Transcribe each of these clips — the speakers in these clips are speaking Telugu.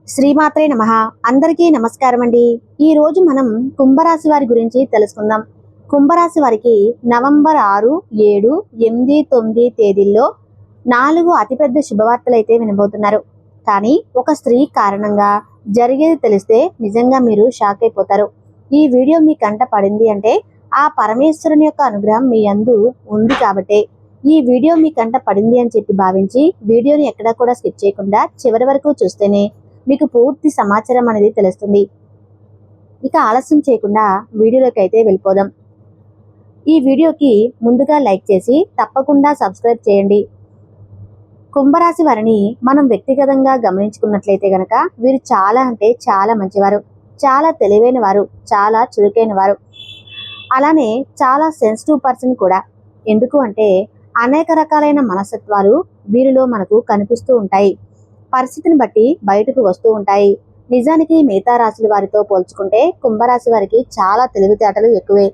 శ్రీమాత్రే నమః. అందరికీ నమస్కారం అండి. ఈ రోజు మనం కుంభరాశి వారి గురించి తెలుసుకుందాం. కుంభరాశి వారికి నవంబర్ 6, 7, 8, 9 తేదీల్లో 4 అతిపెద్ద శుభవార్తలు అయితే వినబోతున్నారు. కానీ ఒక స్త్రీ కారణంగా జరిగేది తెలిస్తే నిజంగా మీరు షాక్ అయిపోతారు. ఈ వీడియో మీ కంట పడింది అంటే ఆ పరమేశ్వరుని యొక్క అనుగ్రహం మీ యందు ఉంది కాబట్టే ఈ వీడియో మీ కంట పడింది అని చెప్పి భావించి వీడియోని ఎక్కడా కూడా స్కిప్ చేయకుండా చివరి వరకు చూస్తేనే మీకు పూర్తి సమాచారం అనేది తెలుస్తుంది. ఇక ఆలస్యం చేయకుండా వీడియోలోకి అయితే వెళ్ళిపోదాం. ఈ వీడియోకి ముందుగా లైక్ చేసి తప్పకుండా సబ్స్క్రైబ్ చేయండి. కుంభరాశి వారిని మనం వ్యక్తిగతంగా గమనించుకున్నట్లయితే గనక వీరు చాలా అంటే చాలా మంచివారు, చాలా తెలివైన వారు, చాలా చురుకైన వారు, అలానే చాలా సెన్సిటివ్ పర్సన్ కూడా. ఎందుకు అంటే అనేక రకాలైన మనస్తత్వాలు వీరిలో మనకు కనిపిస్తూ ఉంటాయి. పరిస్థితిని బట్టి బయటకు వస్తూ ఉంటాయి. నిజానికి మిగతా రాశుల వారితో పోల్చుకుంటే కుంభరాశి వారికి చాలా తెలివితేటలు ఎక్కువే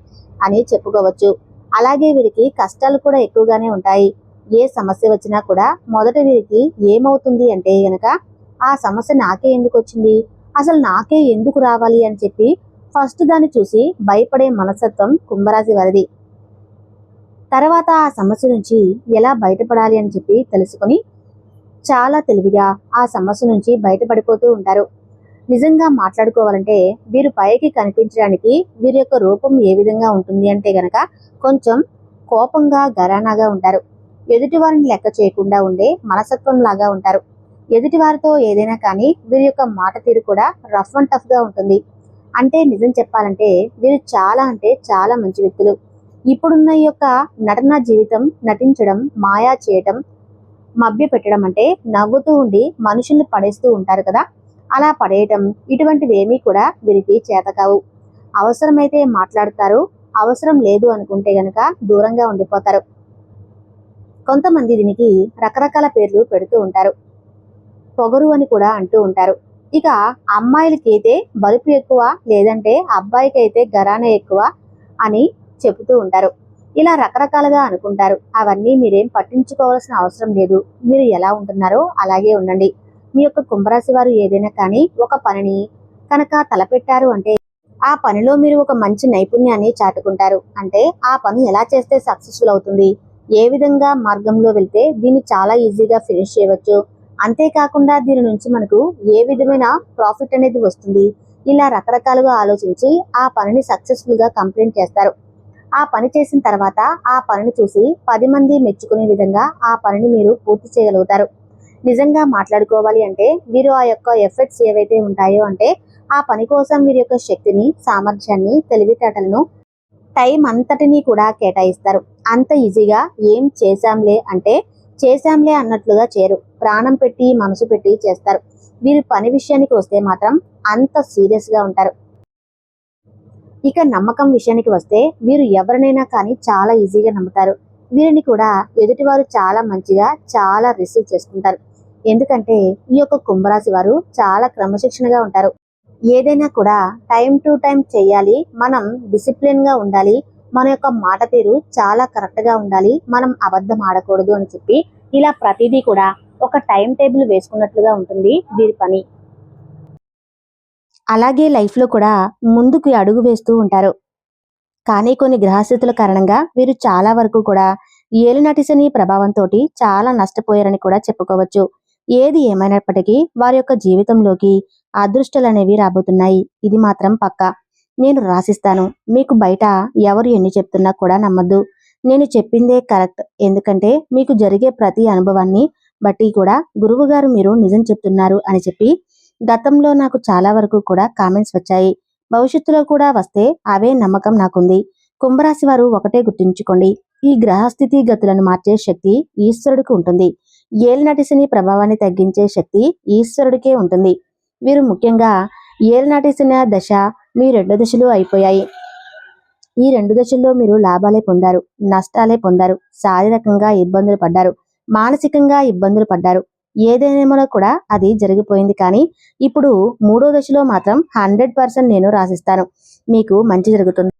అని చెప్పుకోవచ్చు. అలాగే వీరికి కష్టాలు కూడా ఎక్కువగానే ఉంటాయి. ఏ సమస్య వచ్చినా కూడా మొదట వీరికి ఏమవుతుంది అంటే గనక ఆ సమస్య నాకే ఎందుకు వచ్చింది, అసలు నాకే ఎందుకు రావాలి అని చెప్పి ఫస్ట్ దాన్ని చూసి భయపడే మనస్తత్వం కుంభరాశి వారిది. తర్వాత ఆ సమస్య నుంచి ఎలా బయటపడాలి అని చెప్పి తెలుసుకొని చాలా తెలివిగా ఆ సమస్య నుంచి బయటపడిపోతూ ఉంటారు. నిజంగా మాట్లాడుకోవాలంటే వీరు పైకి కనిపించడానికి వీరి యొక్క రూపం ఏ విధంగా ఉంటుంది అంటే గనక కొంచెం కోపంగా గరానాగా ఉంటారు. ఎదుటి వారిని లెక్క చేయకుండా ఉండే మనసత్వం లాగా ఉంటారు. ఎదుటి వారితో ఏదైనా కానీ వీరి యొక్క మాట తీరు కూడా రఫ్ అండ్ టఫ్ గా ఉంటుంది. అంటే నిజం చెప్పాలంటే వీరు చాలా అంటే చాలా మంచి వ్యక్తులు. ఇప్పుడున్న ఈ యొక్క నటన జీవితం, నటించడం, మాయా చేయటం, మభ్య పెట్టడం, అంటే నవ్వుతూ ఉండి మనుషుల్ని పడేస్తూ ఉంటారు కదా, అలా పడేయటం, ఇటువంటివి ఏమీ కూడా వీరికి చేత కావు. అవసరమైతే మాట్లాడతారు, అవసరం లేదు అనుకుంటే గనక దూరంగా ఉండిపోతారు. కొంతమంది దీనికి రకరకాల పేర్లు పెడుతూ ఉంటారు. పొగరు అని కూడా అంటూ ఉంటారు. ఇక అమ్మాయిలకైతే బలుపు ఎక్కువ, లేదంటే అబ్బాయికి అయితే గరాన ఎక్కువ అని చెబుతూ ఉంటారు. ఇలా రకరకాలుగా అనుకుంటారు. అవన్నీ మీరేం పట్టించుకోవాల్సిన అవసరం లేదు. మీరు ఎలా ఉంటున్నారో అలాగే ఉండండి. మీ యొక్క కుంభరాశి వారు ఏదైనా కానీ ఒక పనిని కనుక తలపెట్టారు అంటే ఆ పనిలో మీరు ఒక మంచి నైపుణ్యాన్ని చాటుకుంటారు. అంటే ఆ పని ఎలా చేస్తే సక్సెస్ఫుల్ అవుతుంది, ఏ విధంగా మార్గంలో వెళ్తే దీన్ని చాలా ఈజీగా ఫినిష్ చేయవచ్చు, అంతేకాకుండా దీని నుంచి మనకు ఏ విధమైన ప్రాఫిట్ అనేది వస్తుంది, ఇలా రకరకాలుగా ఆలోచించి ఆ పనిని సక్సెస్ఫుల్ గా కంప్లీట్ చేస్తారు. ఆ పని చేసిన తర్వాత ఆ పనిని చూసి 10 మంది మెచ్చుకునే విధంగా ఆ పనిని మీరు పూర్తి చేయగలుగుతారు. నిజంగా మాట్లాడుకోవాలి అంటే వీరు ఆ యొక్క ఎఫర్ట్స్ ఏవైతే ఉంటాయో అంటే ఆ పని కోసం వీరి యొక్క శక్తిని, సామర్థ్యాన్ని, తెలివితేటలను, టైం అంతటినీ కూడా కేటాయిస్తారు. అంత ఈజీగా ఏం చేశాంలే అంటే చేశాంలే అన్నట్లుగా చేయరు. ప్రాణం పెట్టి మనసు పెట్టి చేస్తారు. వీరి పని విషయానికి వస్తే మాత్రం అంత సీరియస్ గా ఉంటారు. ఇక నమ్మకం విషయానికి వస్తే వీరు ఎవరినైనా కానీ చాలా ఈజీగా నమ్ముతారు. వీరిని కూడా ఎదుటివారు చాలా మంచిగా చాలా రిసీవ్ చేసుకుంటారు. ఎందుకంటే ఈ యొక్క కుంభరాశి వారు చాలా క్రమశిక్షణగా ఉంటారు. ఏదైనా కూడా టైం టు టైం చేయాలి, మనం డిసిప్లిన్ గా ఉండాలి, మన యొక్క మాట తీరు చాలా కరెక్ట్ గా ఉండాలి, మనం అబద్ధం ఆడకూడదు అని చెప్పి ఇలా ప్రతిదీ కూడా ఒక టైం టేబుల్ వేసుకున్నట్లుగా ఉంటుంది వీరి పని. అలాగే లైఫ్లో కూడా ముందుకు అడుగు వేస్తూ ఉంటారు. కానీ కొన్ని గ్రహస్థితుల కారణంగా వీరు చాలా వరకు కూడా ఏలినాటి శని ప్రభావంతో చాలా నష్టపోయారని కూడా చెప్పుకోవచ్చు. ఏది ఏమైనప్పటికీ వారి యొక్క జీవితంలోకి అదృష్టాలు అనేవి రాబోతున్నాయి. ఇది మాత్రం పక్కా. నేను రాసిస్తాను. మీకు బయట ఎవరు ఎన్ని చెప్తున్నా కూడా నమ్మద్దు. నేను చెప్పిందే కరెక్ట్. ఎందుకంటే మీకు జరిగే ప్రతి అనుభవాన్ని బట్టి కూడా గురువు గారు మీరు నిజం చెప్తున్నారు అని చెప్పి గతంలో నాకు చాలా వరకు కూడా కామెంట్స్ వచ్చాయి. భవిష్యత్తులో కూడా వస్తే అవే నమ్మకం నాకుంది. కుంభరాశి వారు ఒకటే గుర్తుంచుకోండి, ఈ గ్రహస్థితి గతులను మార్చే శక్తి ఈశ్వరుడికి ఉంటుంది. ఏలినాటి శని ప్రభావాన్ని తగ్గించే శక్తి ఈశ్వరుడికే ఉంటుంది. వీరు ముఖ్యంగా ఏలినాటి శని దశ మీ 2 దశలు అయిపోయాయి. ఈ 2 దశల్లో మీరు లాభాలే పొందారు, నష్టాలే పొందారు, శారీరకంగా ఇబ్బందులు పడ్డారు, మానసికంగా ఇబ్బందులు పడ్డారు. ఏదేమో కూడా అది జరిగిపోయింది. కానీ ఇప్పుడు 3వ దశలో మాత్రం 100% నేను రాసిస్తాను, మీకు మంచి జరుగుతుంది.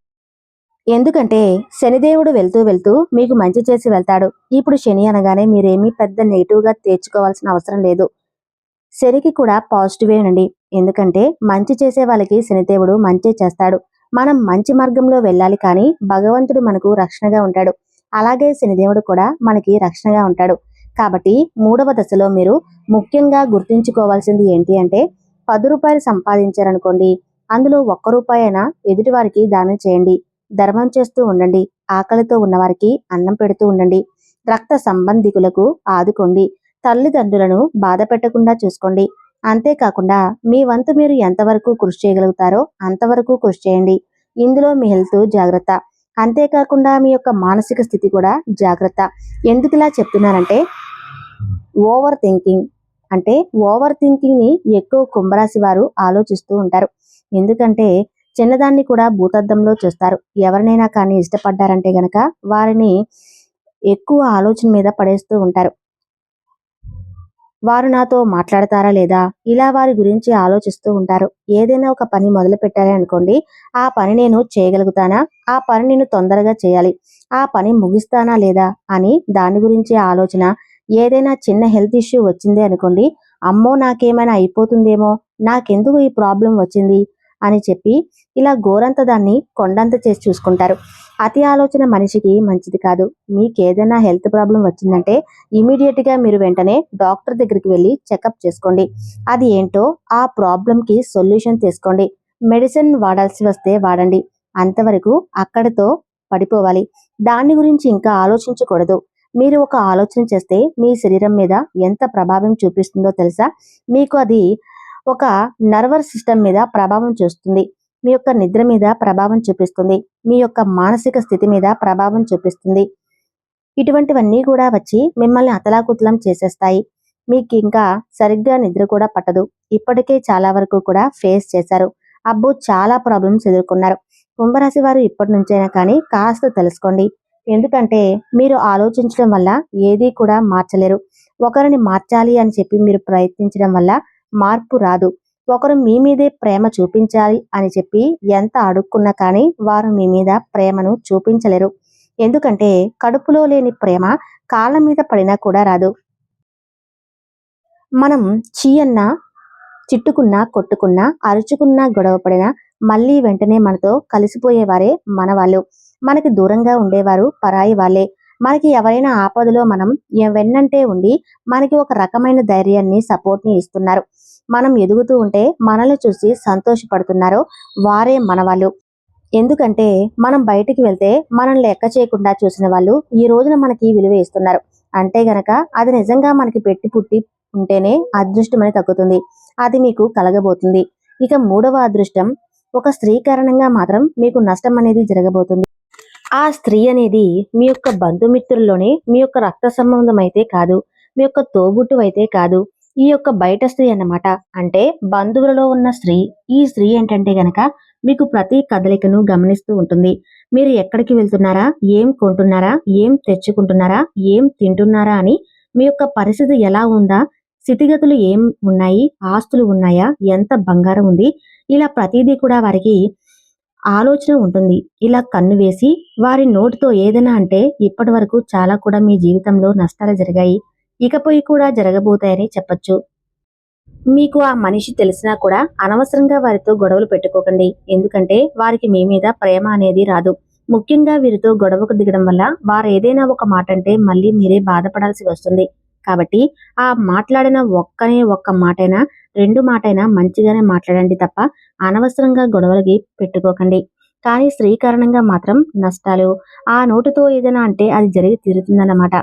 ఎందుకంటే శనిదేవుడు వెళ్తూ వెళ్తూ మీకు మంచి చేసి వెళ్తాడు. ఇప్పుడు శని అనగానే మీరేమీ పెద్ద నెగిటివ్ గా తెచ్చుకోవాల్సిన అవసరం లేదు. శనికి కూడా పాజిటివేనండి. ఎందుకంటే మంచి చేసే వాళ్ళకి శనిదేవుడు మంచి చేస్తాడు. మనం మంచి మార్గంలో వెళ్ళాలి కానీ భగవంతుడు మనకు రక్షణగా ఉంటాడు. అలాగే శనిదేవుడు కూడా మనకి రక్షణగా ఉంటాడు. కాబట్టి 3వ దశలో మీరు ముఖ్యంగా గుర్తుంచుకోవాల్సింది ఏంటి అంటే, రూ. 10 సంపాదించారనుకోండి, అందులో రూపాయి అయినా ఎదుటి వారికి దానం చేయండి. ధర్మం చేస్తూ ఉండండి. ఆకలితో ఉన్నవారికి అన్నం పెడుతూ ఉండండి. రక్త సంబంధికులకు ఆదుకోండి. తల్లిదండ్రులను బాధ పెట్టకుండా చూసుకోండి. అంతేకాకుండా మీ వంతు మీరు ఎంతవరకు కృషి చేయగలుగుతారో అంతవరకు కృషి చేయండి. ఇందులో మీ హెల్త్ జాగ్రత్త. అంతేకాకుండా మీ యొక్క మానసిక స్థితి కూడా జాగ్రత్త. ఎందుకు ఇలా చెప్తున్నానంటే, ఓవర్ థింకింగ్ అంటే ఓవర్ థింకింగ్ ని ఎక్కువ కుంభరాశి వారు ఆలోచిస్తూ ఉంటారు. ఎందుకంటే చిన్నదాన్ని కూడా భూతద్దంలో చూస్తారు. ఎవరినైనా కానీ ఇష్టపడ్డారంటే గనక వారిని ఎక్కువ ఆలోచన మీద పడేస్తూ ఉంటారు. వారు నాతో మాట్లాడతారా లేదా, ఇలా వారి గురించి ఆలోచిస్తూ ఉంటారు. ఏదైనా ఒక పని మొదలు పెట్టాలి అనుకోండి, ఆ పని నేను చేయగలుగుతానా, ఆ పని నేను తొందరగా చేయాలి, ఆ పని ముగిస్తానా లేదా అని దాని గురించి ఆలోచన. ఏదైనా చిన్న హెల్త్ ఇష్యూ వచ్చింది అనుకోండి, అమ్మో నాకేమైనా అయిపోతుందేమో, నాకెందుకు ఈ ప్రాబ్లం వచ్చింది అని చెప్పి ఇలా గోరంత దాన్ని కొండంత చేసి చూసుకుంటారు. అతి ఆలోచన మనిషికి మంచిది కాదు. మీకేదైనా హెల్త్ ప్రాబ్లం వచ్చిందంటే గా మీరు వెంటనే డాక్టర్ దగ్గరికి వెళ్ళి చెకప్ చేసుకోండి. అది ఏంటో ఆ ప్రాబ్లంకి సొల్యూషన్ తీసుకోండి. మెడిసిన్ వాడాల్సి వస్తే వాడండి. అంతవరకు అక్కడితో పడిపోవాలి. దాని గురించి ఇంకా ఆలోచించకూడదు. మీరు ఒక ఆలోచన చేస్తే మీ శరీరం మీద ఎంత ప్రభావం చూపిస్తుందో తెలుసా? మీకు అది ఒక నర్వస్ సిస్టమ్ మీద ప్రభావం చూస్తుంది. మీ యొక్క నిద్ర మీద ప్రభావం చూపిస్తుంది. మీ యొక్క మానసిక స్థితి మీద ప్రభావం చూపిస్తుంది. ఇటువంటివన్నీ కూడా వచ్చి మిమ్మల్ని అతలాకుతలం చేసేస్తాయి. మీకు ఇంకా సరిగ్గా నిద్ర కూడా పట్టదు. ఇప్పటికే చాలా వరకు కూడా ఫేస్ చేశారు. అబ్బో చాలా ప్రాబ్లమ్స్ ఎదుర్కొన్నారు. కుంభరాశి వారు ఇప్పటి నుంచైనా కానీ కాస్త తెలుసుకోండి. ఎందుకంటే మీరు ఆలోచించడం వల్ల ఏదీ కూడా మార్చలేరు. ఒకరిని మార్చాలి అని చెప్పి మీరు ప్రయత్నించడం వల్ల మార్పు రాదు. ఒకరు మీ మీదే ప్రేమ చూపించాలి అని చెప్పి ఎంత అడుక్కున్నా కానీ వారు మీ మీద ప్రేమను చూపించలేరు. ఎందుకంటే కడుపులో లేని ప్రేమ కాళ్ళ మీద పడినా కూడా రాదు. మనం చీయన్నా, చిట్టుకున్నా, కొట్టుకున్నా, అరుచుకున్నా, గొడవ పడినా మళ్ళీ వెంటనే మనతో కలిసిపోయేవారే మన వాళ్ళు. మనకి దూరంగా ఉండేవారు పరాయి వాళ్ళే. మనకి ఎవరైనా ఆపదలో మనం వెన్నంటే ఉండి మనకి ఒక రకమైన ధైర్యాన్ని, సపోర్ట్ని ఇస్తున్నారు. మనం ఎదుగుతూ ఉంటే మనల్ని చూసి సంతోషపడుతున్నారో వారే మన వాళ్ళు. ఎందుకంటే మనం బయటికి వెళ్తే మనం లెక్క చేయకుండా చూసిన వాళ్ళు ఈ రోజున మనకి విలువ ఇస్తున్నారు. అంటే గనక అది నిజంగా మనకి పెట్టి పుట్టి ఉంటేనే అదృష్టం అని తగ్గుతుంది. అది మీకు కలగబోతుంది. ఇక 3వ అదృష్టం, ఒక స్త్రీ కారణంగా మాత్రం మీకు నష్టం అనేది జరగబోతుంది. ఆ స్త్రీ అనేది మీ యొక్క బంధుమిత్రుల్లోనే మీ యొక్క రక్త సంబంధం అయితే కాదు, మీ యొక్క తోబుట్టు అయితే కాదు, ఈ యొక్క బయట స్త్రీ అన్నమాట. అంటే బంధువులలో ఉన్న స్త్రీ. ఈ స్త్రీ ఏంటంటే గనక మీకు ప్రతి కదలికను గమనిస్తూ ఉంటుంది. మీరు ఎక్కడికి వెళ్తున్నారా, ఏం కొంటున్నారా, ఏం తెచ్చుకుంటున్నారా, ఏం తింటున్నారా అని, మీ యొక్క పరిస్థితి ఎలా ఉందా, స్థితిగతులు ఏం ఉన్నాయి, ఆస్తులు ఉన్నాయా, ఎంత బంగారం ఉంది, ఇలా ప్రతిదీ కూడా వారికి ఆలోచన ఉంటుంది. ఇలా కన్ను వేసి వారి నోటితో ఏదైనా అంటే ఇప్పటి వరకు చాలా కూడా మీ జీవితంలో నష్టాలు జరిగాయి, ఇకపై కూడా జరగబోతాయని చెప్పొచ్చు. మీకు ఆ మనిషి తెలిసినా కూడా అనవసరంగా వారితో గొడవలు పెట్టుకోకండి. ఎందుకంటే వారికి మీ మీద ప్రేమ అనేది రాదు. ముఖ్యంగా వీరితో గొడవకు దిగడం వల్ల వారు ఏదైనా ఒక మాట అంటే మళ్ళీ మీరే బాధపడాల్సి వస్తుంది. కాబట్టి ఆ మాట్లాడిన ఒక్క మాటైనా, 2 మాటైనా మంచిగానే మాట్లాడండి తప్ప అనవసరంగా గొడవలకి పెట్టుకోకండి. కానీ స్త్రీ కారణంగా మాత్రం నష్టాలు, ఆ నోటితో ఏదైనా అంటే అది జరిగి తీరుతుందన్నమాట.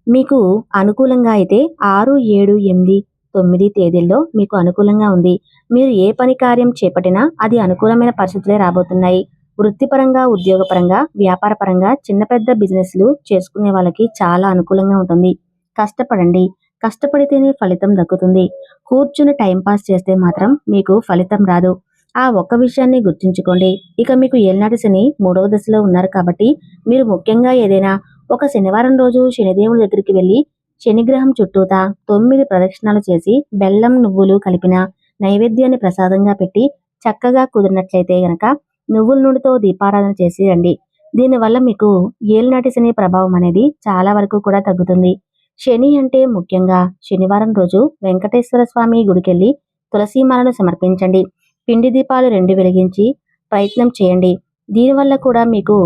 మీకు అనుకూలంగా అయితే 6, 7, 8, 9 తేదీల్లో మీకు అనుకూలంగా ఉంది. మీరు ఏ పని కార్యం చేపట్టినా అది అనుకూలమైన పరిస్థితులే రాబోతున్నాయి. వృత్తిపరంగా, ఉద్యోగపరంగా, వ్యాపారపరంగా చిన్న పెద్ద బిజినెస్లు చేసుకునే వాళ్ళకి చాలా అనుకూలంగా ఉంటుంది. కష్టపడండి. కష్టపడితేనే ఫలితం దక్కుతుంది. కూర్చుని టైంపాస్ చేస్తే మాత్రం మీకు ఫలితం రాదు. ఆ ఒక్క విషయాన్ని గుర్తుంచుకోండి. ఇక మీకు ఏలినాటి శని 3వ దశలో ఉన్నారు కాబట్టి మీరు ముఖ్యంగా ఏదైనా ఒక శనివారం రోజు శనిదేవుని దగ్గరికి వెళ్ళి శనిగ్రహం చుట్టూతా 9 ప్రదక్షిణాలు చేసి బెల్లం, నువ్వులు కలిపిన నైవేద్యాన్ని ప్రసాదంగా పెట్టి చక్కగా కుదిరినట్లయితే గనక నువ్వుల నూనెతో దీపారాధన చేసి రండి. దీనివల్ల మీకు ఏలినాటి శని ప్రభావం అనేది చాలా వరకు కూడా తగ్గుతుంది. శని అంటే ముఖ్యంగా శనివారం రోజు వెంకటేశ్వర స్వామి గుడికెళ్ళి తులసీమాలను సమర్పించండి. పిండి దీపాలు 2 వెలిగించి ప్రయత్నం చేయండి. దీనివల్ల కూడా మీకు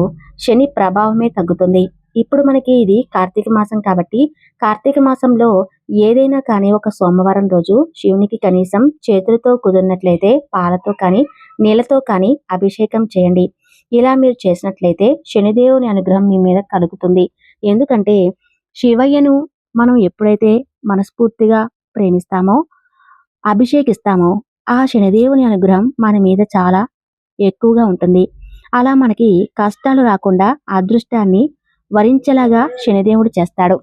శని ప్రభావమే తగ్గుతుంది. ఇప్పుడు మనకి ఇది కార్తీక మాసం కాబట్టి కార్తీక మాసంలో ఏదైనా కానీ ఒక సోమవారం రోజు శివునికి కనీసం చేతులతో కుదిరినట్లయితే పాలతో కానీ నీళ్ళతో కానీ అభిషేకం చేయండి. ఇలా మీరు చేసినట్లయితే శనిదేవుని అనుగ్రహం మీ మీద కలుగుతుంది. ఎందుకంటే శివయ్యను మనం ఎప్పుడైతే మనస్ఫూర్తిగా ప్రేమిస్తామో అభిషేకిస్తామో ఆ శనిదేవుని అనుగ్రహం మన మీద చాలా ఎక్కువగా ఉంటుంది. అలా మనకి కష్టాలు రాకుండా అదృష్టాన్ని వరించేలాగా శనిదేవుడు చేస్తాడు.